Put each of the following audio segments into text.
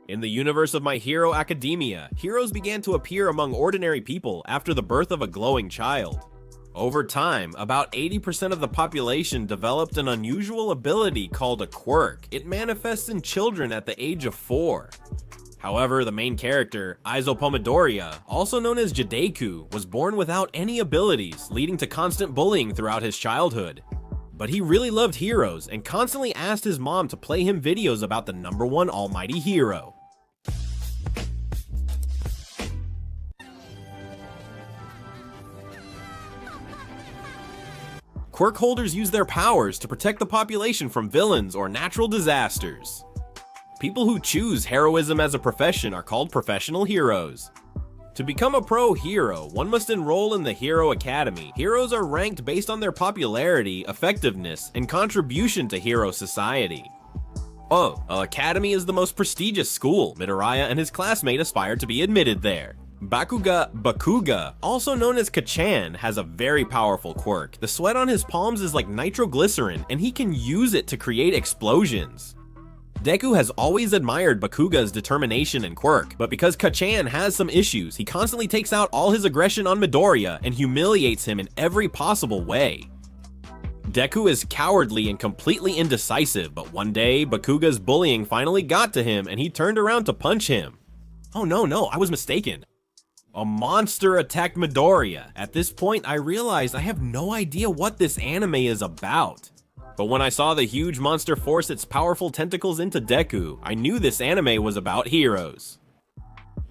In the universe of My Hero Academia, heroes began to appear among ordinary people after the birth of a glowing child. Over time, about 80% of the population developed an unusual ability called a quirk. It manifests in children at the age of 4. However, the main character, Midoriya, also known as Deku, was born without any abilities, leading to constant bullying throughout his childhood. But he really loved heroes and constantly asked his mom to play him videos about the #1 almighty hero. Quirk holders use their powers to protect the population from villains or natural disasters. People who choose heroism as a profession are called professional heroes. To become a pro hero, one must enroll in the Hero Academy. Heroes are ranked based on their popularity, effectiveness, and contribution to hero society. Academy is the most prestigious school. Midoriya and his classmate aspire to be admitted there. Bakuga, also known as Kachan, has a very powerful quirk. The sweat on his palms is like nitroglycerin, and he can use it to create explosions. Deku has always admired Bakuga's determination and quirk, but because Kachan has some issues, he constantly takes out all his aggression on Midoriya and humiliates him in every possible way. Deku is cowardly and completely indecisive, but one day, Bakuga's bullying finally got to him and he turned around to punch him. Oh no, I was mistaken. A monster attacked Midoriya. At this point, I realized I have no idea what this anime is about. But when I saw the huge monster force its powerful tentacles into Deku, I knew this anime was about heroes.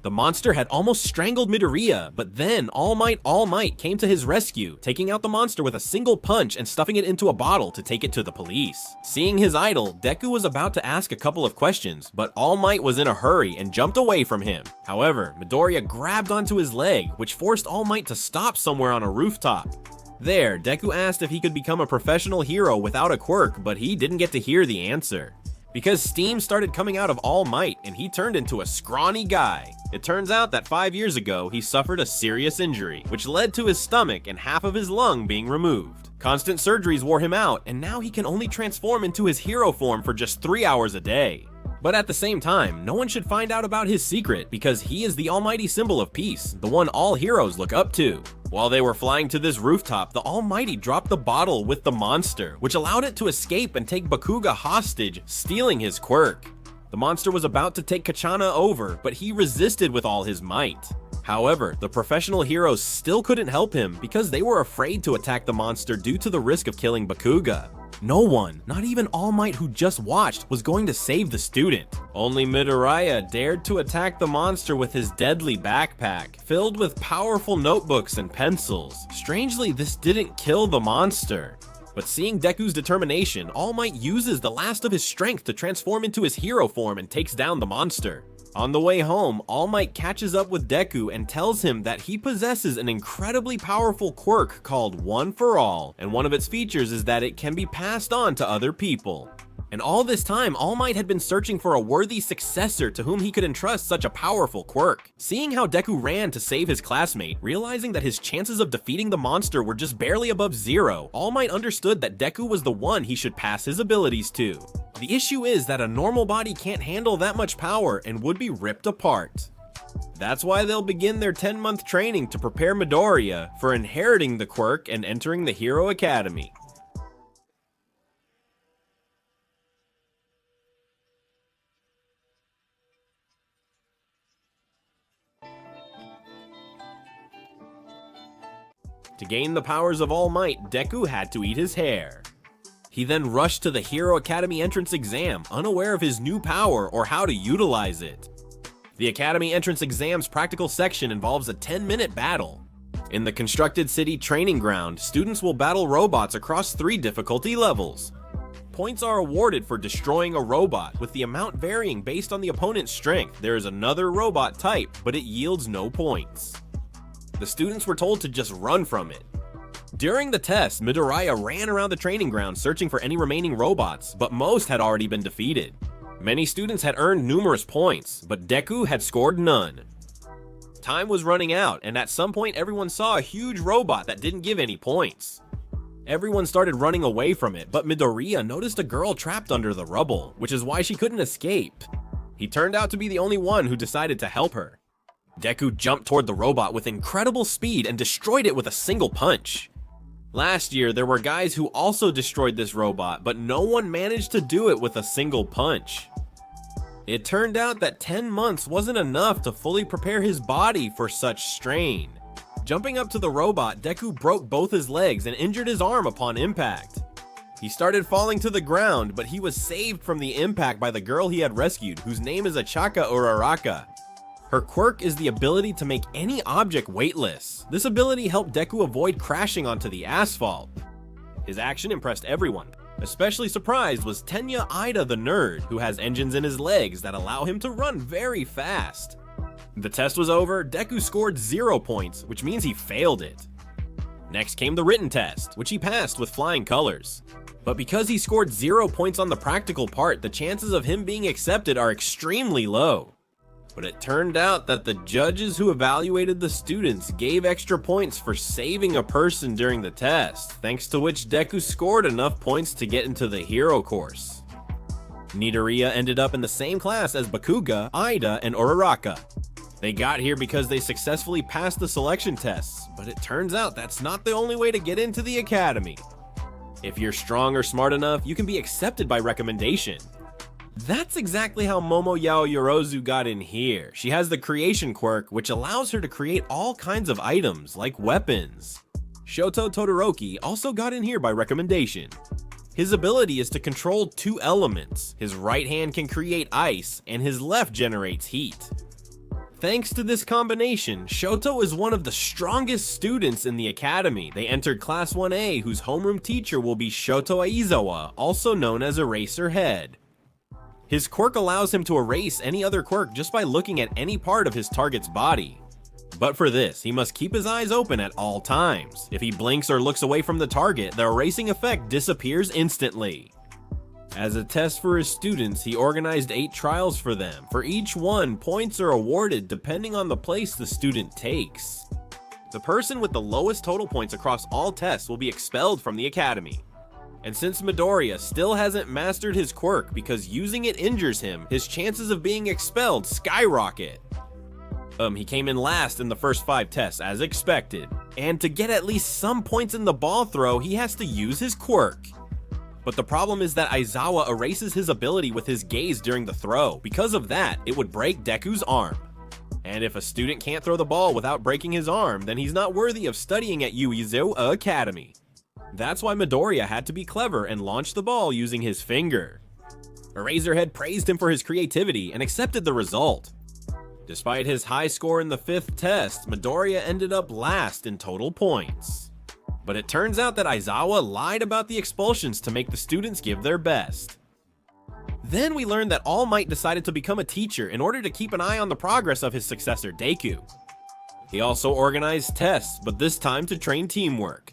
The monster had almost strangled Midoriya, but then All Might came to his rescue, taking out the monster with a single punch and stuffing it into a bottle to take it to the police. Seeing his idol, Deku was about to ask a couple of questions, but All Might was in a hurry and jumped away from him. However, Midoriya grabbed onto his leg, which forced All Might to stop somewhere on a rooftop. There, Deku asked if he could become a professional hero without a quirk, but he didn't get to hear the answer. Because steam started coming out of All Might and he turned into a scrawny guy. It turns out that 5 years ago, he suffered a serious injury, which led to his stomach and half of his lung being removed. Constant surgeries wore him out, and now he can only transform into his hero form for just 3 hours a day. But at the same time, no one should find out about his secret because he is the almighty symbol of peace, the one all heroes look up to. While they were flying to this rooftop, the Almighty dropped the bottle with the monster, which allowed it to escape and take Bakuga hostage, stealing his quirk. The monster was about to take Kachana over, but he resisted with all his might. However, the professional heroes still couldn't help him because they were afraid to attack the monster due to the risk of killing Bakuga. No one, not even All Might who just watched, was going to save the student. Only Midoriya dared to attack the monster with his deadly backpack, filled with powerful notebooks and pencils. Strangely, this didn't kill the monster. But seeing Deku's determination, All Might uses the last of his strength to transform into his hero form and takes down the monster. On the way home, All Might catches up with Deku and tells him that he possesses an incredibly powerful quirk called One for All, and one of its features is that it can be passed on to other people. And all this time, All Might had been searching for a worthy successor to whom he could entrust such a powerful quirk. Seeing how Deku ran to save his classmate, realizing that his chances of defeating the monster were just barely above 0, All Might understood that Deku was the one he should pass his abilities to. The issue is that a normal body can't handle that much power and would be ripped apart. That's why they'll begin their 10-month training to prepare Midoriya for inheriting the quirk and entering the Hero Academy. To gain the powers of All Might, Deku had to eat his hair. He then rushed to the Hero Academy entrance exam, unaware of his new power or how to utilize it. The Academy entrance exam's practical section involves a 10-minute battle. In the constructed city training ground, students will battle robots across 3 difficulty levels. Points are awarded for destroying a robot, with the amount varying based on the opponent's strength. There is another robot type, but it yields no points. The students were told to just run from it. During the test, Midoriya ran around the training ground searching for any remaining robots, but most had already been defeated. Many students had earned numerous points, but Deku had scored none. Time was running out, and at some point everyone saw a huge robot that didn't give any points. Everyone started running away from it, but Midoriya noticed a girl trapped under the rubble, which is why she couldn't escape. He He turned out to be the only one who decided to help her. Deku jumped toward the robot with incredible speed and destroyed it with a single punch. Last year, there were guys who also destroyed this robot, but no one managed to do it with a single punch. It turned out that 10 months wasn't enough to fully prepare his body for such strain. Jumping up to the robot, Deku broke both his legs and injured his arm upon impact. He started falling to the ground, but he was saved from the impact by the girl he had rescued, whose name is Achaka Uraraka. Her quirk is the ability to make any object weightless. This ability helped Deku avoid crashing onto the asphalt. His action impressed everyone. Especially surprised was Tenya Ida the nerd, who has engines in his legs that allow him to run very fast. The test was over, Deku scored 0 points, which means he failed it. Next came the written test, which he passed with flying colors. But because he scored 0 points on the practical part, the chances of him being accepted are extremely low. But it turned out that the judges who evaluated the students gave extra points for saving a person during the test, thanks to which Deku scored enough points to get into the hero course. Midoriya ended up in the same class as Bakuga, Ida, and Uraraka. They got here because they successfully passed the selection tests, but it turns out that's not the only way to get into the academy. If you're strong or smart enough, you can be accepted by recommendation. That's exactly how Momo Yao Yorozu got in here. She has the creation quirk, which allows her to create all kinds of items, like weapons. Shoto Todoroki also got in here by recommendation. His ability is to control 2 elements. His right hand can create ice, and his left generates heat. Thanks to this combination, Shoto is one of the strongest students in the academy. They entered Class 1A, whose homeroom teacher will be Shoto Aizawa, also known as Eraser Head. His quirk allows him to erase any other quirk just by looking at any part of his target's body. But for this, he must keep his eyes open at all times. If he blinks or looks away from the target, the erasing effect disappears instantly. As a test for his students, he organized 8 trials for them. For each one, points are awarded depending on the place the student takes. The person with the lowest total points across all tests will be expelled from the academy. And since Midoriya still hasn't mastered his quirk because using it injures him, his chances of being expelled skyrocket. He came in last in the first 5 tests as expected. And to get at least some points in the ball throw, he has to use his quirk. But the problem is that Aizawa erases his ability with his gaze during the throw. Because of that, it would break Deku's arm. And if a student can't throw the ball without breaking his arm, then he's not worthy of studying at Uizo Academy. That's why Midoriya had to be clever and launch the ball using his finger. Eraserhead praised him for his creativity and accepted the result. Despite his high score in the 5th test, Midoriya ended up last in total points. But it turns out that Aizawa lied about the expulsions to make the students give their best. Then we learned that All Might decided to become a teacher in order to keep an eye on the progress of his successor, Deku. He also organized tests, but this time to train teamwork.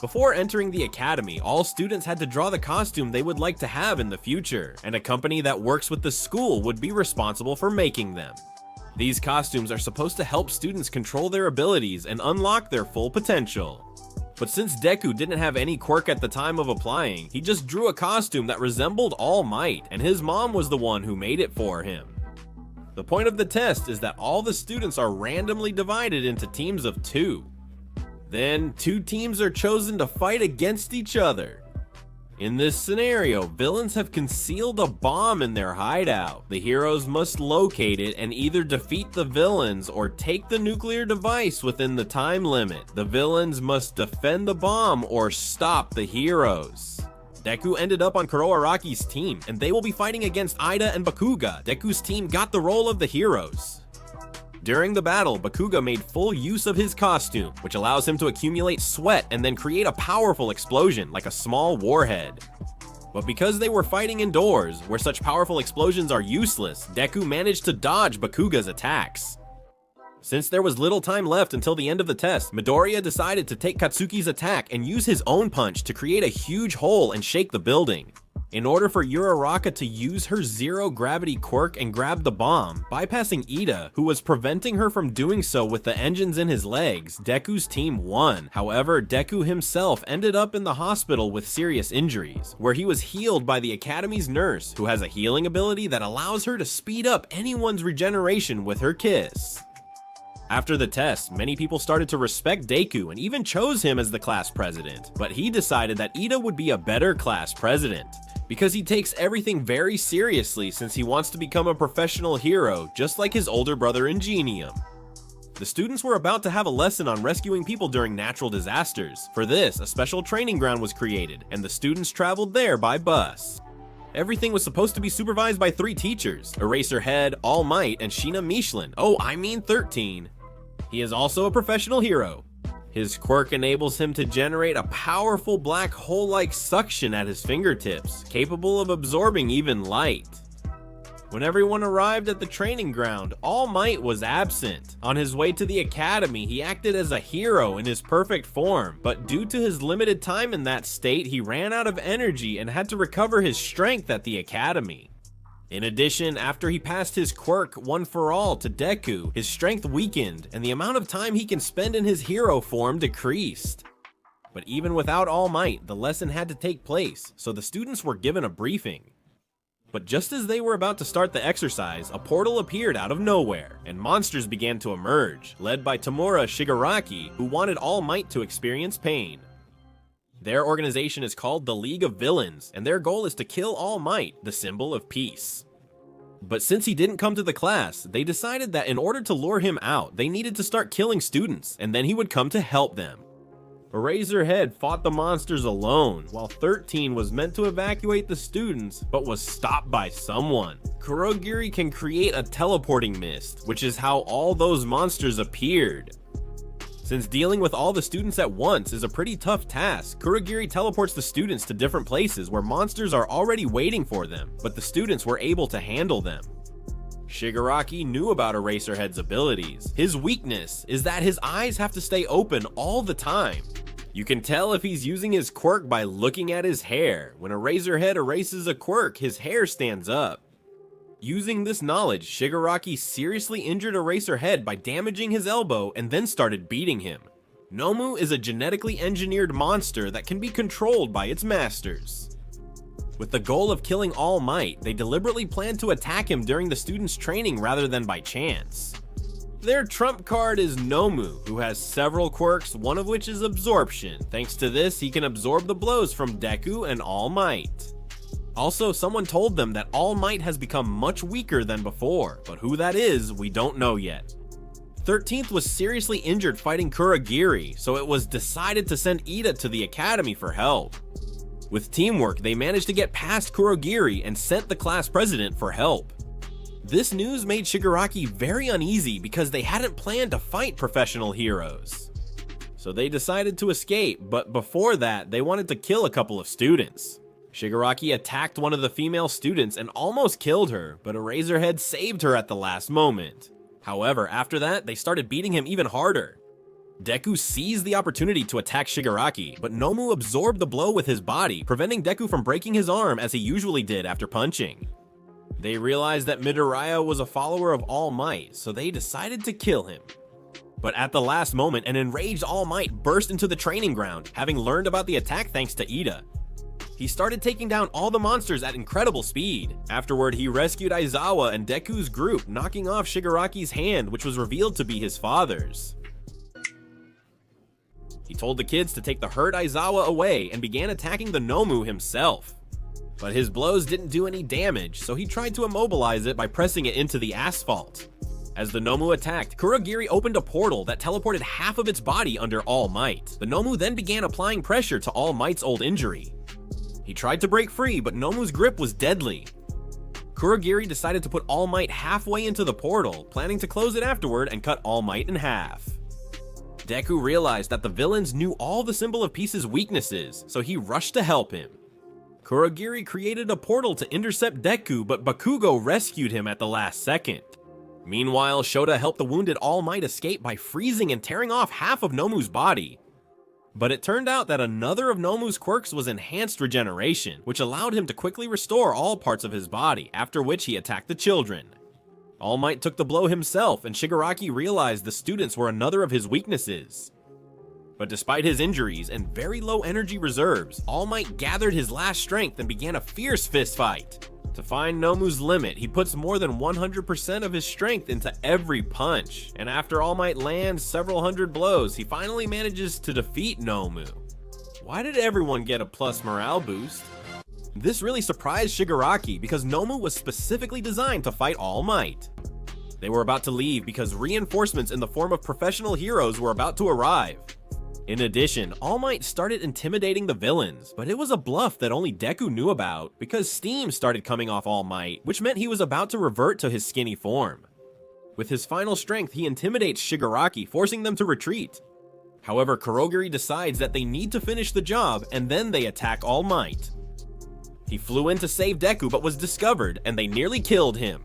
Before entering the academy, all students had to draw the costume they would like to have in the future, and a company that works with the school would be responsible for making them. These costumes are supposed to help students control their abilities and unlock their full potential. But since Deku didn't have any quirk at the time of applying, he just drew a costume that resembled All Might, and his mom was the one who made it for him. The point of the test is that all the students are randomly divided into teams of 2. Then, 2 teams are chosen to fight against each other. In this scenario, villains have concealed a bomb in their hideout. The heroes must locate it and either defeat the villains or take the nuclear device within the time limit. The villains must defend the bomb or stop the heroes. Deku ended up on Kuro Araki's team, and they will be fighting against Ida and Bakuga. Deku's team got the role of the heroes. During the battle, Bakuga made full use of his costume, which allows him to accumulate sweat and then create a powerful explosion like a small warhead. But because they were fighting indoors, where such powerful explosions are useless, Deku managed to dodge Bakuga's attacks. Since there was little time left until the end of the test, Midoriya decided to take Katsuki's attack and use his own punch to create a huge hole and shake the building. In order for Uraraka to use her zero-gravity quirk and grab the bomb, bypassing Ida, who was preventing her from doing so with the engines in his legs, Deku's team won. However, Deku himself ended up in the hospital with serious injuries, where he was healed by the Academy's nurse, who has a healing ability that allows her to speed up anyone's regeneration with her kiss. After the test, many people started to respect Deku and even chose him as the class president, but he decided that Ida would be a better class president, because he takes everything very seriously since he wants to become a professional hero, just like his older brother Ingenium. The students were about to have a lesson on rescuing people during natural disasters. For this, a special training ground was created, and the students traveled there by bus. Everything was supposed to be supervised by 3 teachers, Eraserhead, All Might, and Sheena Michelin. Oh, I mean 13. He is also a professional hero. His quirk enables him to generate a powerful black hole-like suction at his fingertips, capable of absorbing even light. When everyone arrived at the training ground, All Might was absent. On his way to the academy, he acted as a hero in his perfect form, but due to his limited time in that state, he ran out of energy and had to recover his strength at the academy. In addition, after he passed his quirk One for All to Deku, his strength weakened, and the amount of time he can spend in his hero form decreased. But even without All Might, the lesson had to take place, so the students were given a briefing. But just as they were about to start the exercise, a portal appeared out of nowhere, and monsters began to emerge, led by Tamura Shigaraki, who wanted All Might to experience pain. Their organization is called the League of Villains, and their goal is to kill All Might, the symbol of peace. But since he didn't come to the class, they decided that in order to lure him out, they needed to start killing students, and then he would come to help them. Eraserhead fought the monsters alone, while 13 was meant to evacuate the students, but was stopped by someone. Kurogiri can create a teleporting mist, which is how all those monsters appeared. Since dealing with all the students at once is a pretty tough task, Kurogiri teleports the students to different places where monsters are already waiting for them, but the students were able to handle them. Shigaraki knew about Eraserhead's abilities. His weakness is that his eyes have to stay open all the time. You can tell if he's using his quirk by looking at his hair. When Eraserhead erases a quirk, his hair stands up. Using this knowledge, Shigaraki seriously injured Eraserhead by damaging his elbow and then started beating him. Nomu is a genetically engineered monster that can be controlled by its masters. With the goal of killing All Might, they deliberately planned to attack him during the students' training rather than by chance. Their trump card is Nomu, who has several quirks, one of which is absorption. Thanks to this, he can absorb the blows from Deku and All Might. Also, someone told them that All Might has become much weaker than before, but who that is, we don't know yet. 13th was seriously injured fighting Kurogiri, so it was decided to send Ida to the academy for help. With teamwork, they managed to get past Kurogiri and sent the class president for help. This news made Shigaraki very uneasy because they hadn't planned to fight professional heroes. So they decided to escape, but before that, they wanted to kill a couple of students. Shigaraki attacked one of the female students and almost killed her, but Eraserhead saved her at the last moment. However, after that, they started beating him even harder. Deku seized the opportunity to attack Shigaraki, but Nomu absorbed the blow with his body, preventing Deku from breaking his arm as he usually did after punching. They realized that Midoriya was a follower of All Might, so they decided to kill him. But at the last moment, an enraged All Might burst into the training ground, having learned about the attack thanks to Ida. He started taking down all the monsters at incredible speed. Afterward, he rescued Aizawa and Deku's group, knocking off Shigaraki's hand, which was revealed to be his father's. He told the kids to take the hurt Aizawa away and began attacking the Nomu himself. But his blows didn't do any damage, so he tried to immobilize it by pressing it into the asphalt. As the Nomu attacked, Kurogiri opened a portal that teleported half of its body under All Might. The Nomu then began applying pressure to All Might's old injury. He tried to break free, but Nomu's grip was deadly. Kurogiri decided to put All Might halfway into the portal, planning to close it afterward and cut All Might in half. Deku realized that the villains knew all the Symbol of Peace's weaknesses, so he rushed to help him. Kurogiri created a portal to intercept Deku, but Bakugo rescued him at the last second. Meanwhile, Shota helped the wounded All Might escape by freezing and tearing off half of Nomu's body. But it turned out that another of Nomu's quirks was enhanced regeneration, which allowed him to quickly restore all parts of his body, after which he attacked the children. All Might took the blow himself, and Shigaraki realized the students were another of his weaknesses. But despite his injuries and very low energy reserves, All Might gathered his last strength and began a fierce fist fight. To find Nomu's limit, he puts more than 100% of his strength into every punch, and after All Might lands several hundred blows, he finally manages to defeat Nomu. Why did everyone get a plus morale boost? This really surprised Shigaraki because Nomu was specifically designed to fight All Might. They were about to leave because reinforcements in the form of professional heroes were about to arrive. In addition, All Might started intimidating the villains, but it was a bluff that only Deku knew about because steam started coming off All Might, which meant he was about to revert to his skinny form. With his final strength, he intimidates Shigaraki, forcing them to retreat. However, Kurogiri decides that they need to finish the job, and then they attack All Might. He flew in to save Deku but was discovered, and they nearly killed him.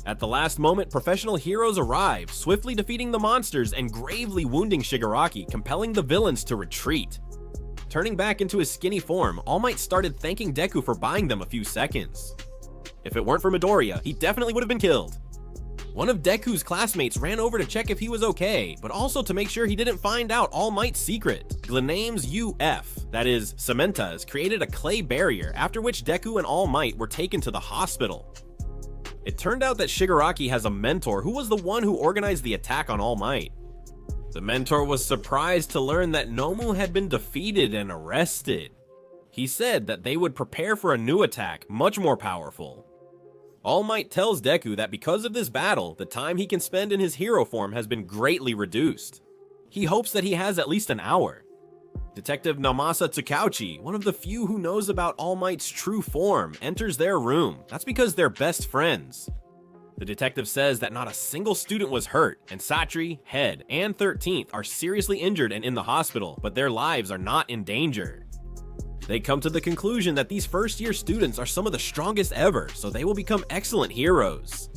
At the last moment, professional heroes arrive, swiftly defeating the monsters and gravely wounding Shigaraki, compelling the villains to retreat. Turning back into his skinny form, All Might started thanking Deku for buying them a few seconds. If it weren't for Midoriya, he definitely would have been killed. One of Deku's classmates ran over to check if he was okay, but also to make sure he didn't find out All Might's secret. Glename's UF, that is, Cementas, created a clay barrier, after which Deku and All Might were taken to the hospital. It turned out that Shigaraki has a mentor who was the one who organized the attack on All Might. The mentor was surprised to learn that Nomu had been defeated and arrested. He said that they would prepare for a new attack, much more powerful. All Might tells Deku that because of this battle, the time he can spend in his hero form has been greatly reduced. He hopes that he has at least an hour. Detective Namasa Tsukauchi, one of the few who knows about All Might's true form, enters their room. That's because they're best friends. The detective says that not a single student was hurt, and Satri, Head, and 13th are seriously injured and in the hospital, but their lives are not in danger. They come to the conclusion that these first-year students are some of the strongest ever, so they will become excellent heroes.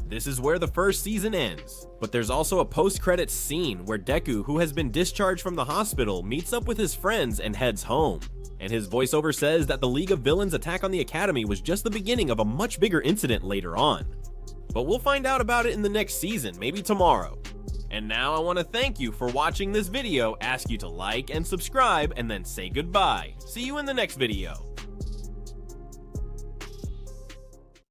This is where the first season ends, but there's also a post-credits scene where Deku, who has been discharged from the hospital, meets up with his friends and heads home. And his voiceover says that the League of Villains attack on the Academy was just the beginning of a much bigger incident later on. But we'll find out about it in the next season, maybe tomorrow. And now I want to thank you for watching this video, ask you to like and subscribe, and then say goodbye. See you in the next video.